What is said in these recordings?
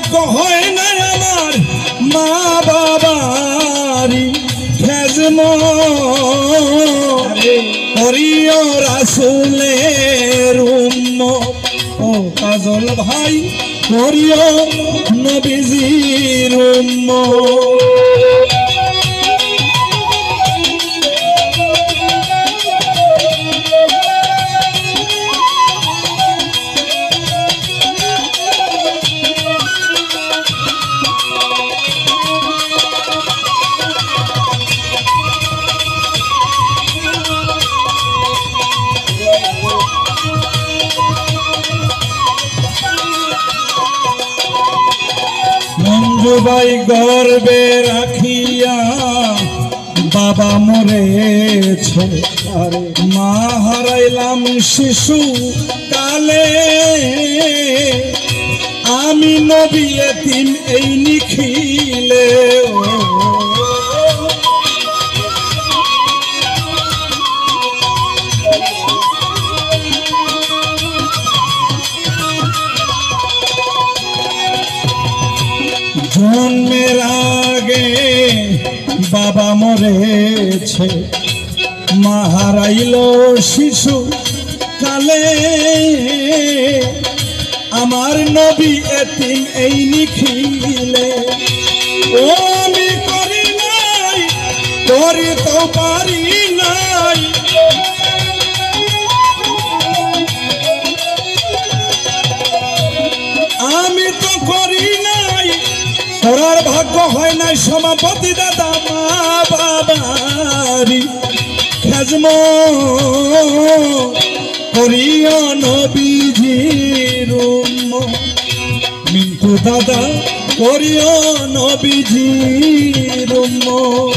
ভাগ্য হয় না আমার মা বাবারি খেজম করিও রাসূলের উম্মত। ও কাজল ভাই করিও নবীজির উম্মত। মঞ্জুবাই গর্বে রাখিয়া বাবা মরেছে, মা হারাইলাম শিশু কালে, আমি নবী এতিম এই নিখিলে। জন্মের আগে বাবা মরেছে, মা হারাইল শিশু কালে, আমার নবী এতিম এই নিখিলে। ও আমি করি নাই, করি তো পারি নাই, আমি তো করি নাই, করার ভাগ্য হয় নাই সমাপতি দাদা মা বাবারি খেজম করিও নবীজির উম্মত। মিন্টু দাদা করিও নবীজির উম্মত।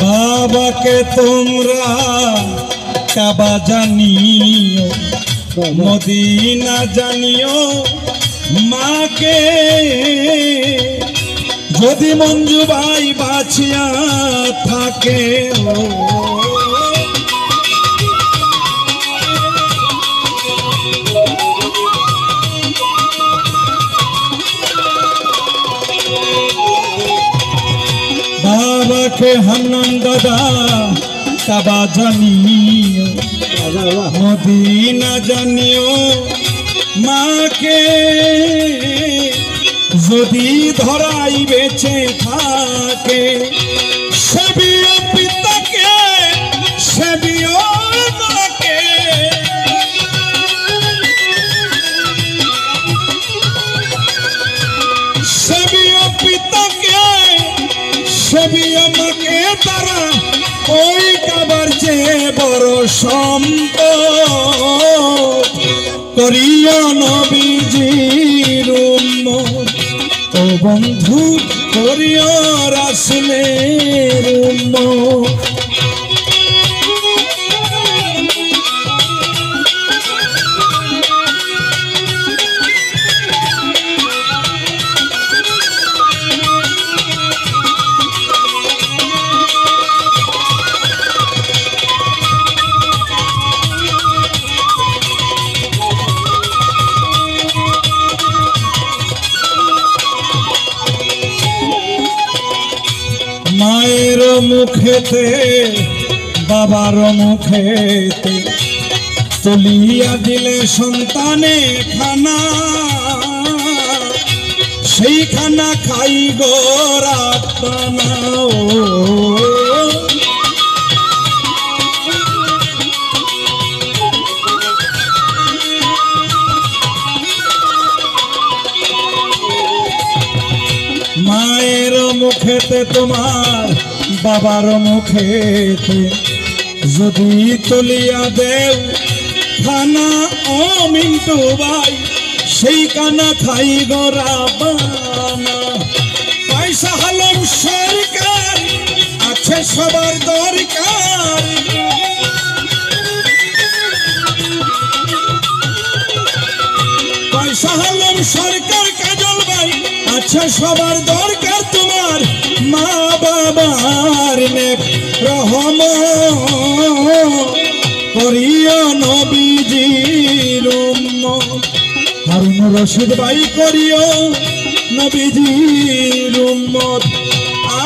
বাবাকে তোমরা কাবা জানিও, মদিনা জানিও, মাকে যদি মঞ্জু ভাই বাঁচিয়া থাকে। বাবাকে হান্নান দাদা কাবা জানিও, মদিনা জানিও, মাকে যদি ধরাই বেঁচে থাকে। সেবিও পিতাকে, সেবিও মাকে, সেবিও পিতাকে, সেবিও মাকে, তারা ওই কাবার চেয়ে বড় সম্পদ। করিও নবীজির উম্মত, ও বন্ধু করিও রাসূলের উম্মত। মায়ের মুখেতে বাবার মুখেতে তুলিয়া দিলে সন্তানে খানা, সেই খানা খাই গো রাব্বানা। মায়ের মুখেতে তোমার বাবার মুখেতে যদি তুলিয়া দেও খানা, ও মিন্টু ভাই সেই কানা খাই গো রাব্বানা। পয়সা সবার দরকার পয়সা হলাম সরকার কাজল ভাই আচ্ছা সবার দরকার তোমার মা বাবার নেক রহম করিও নবীজির উম্মত হারুন রশিদ ভাই করিও নবীজির উম্মত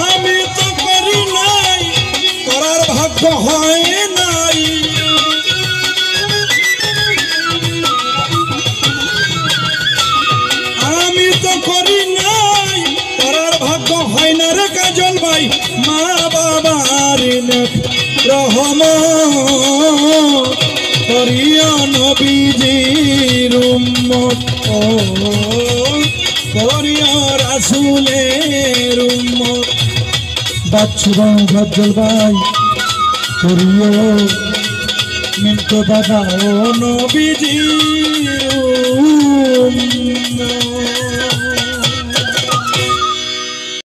আমি তো করি নাই করার ভাগ্য হয় নাই আমি তো করি নাই করার ভাগ্য হয় না রে কাজল ভাই মা বাবার নেক রহম করিও নবীজির উম্মত ও করিও রাসূলের উম্মত বাচ্চুরা কাজল ভাই করিও মিন্টু দাদা ও নবীজির উম্মত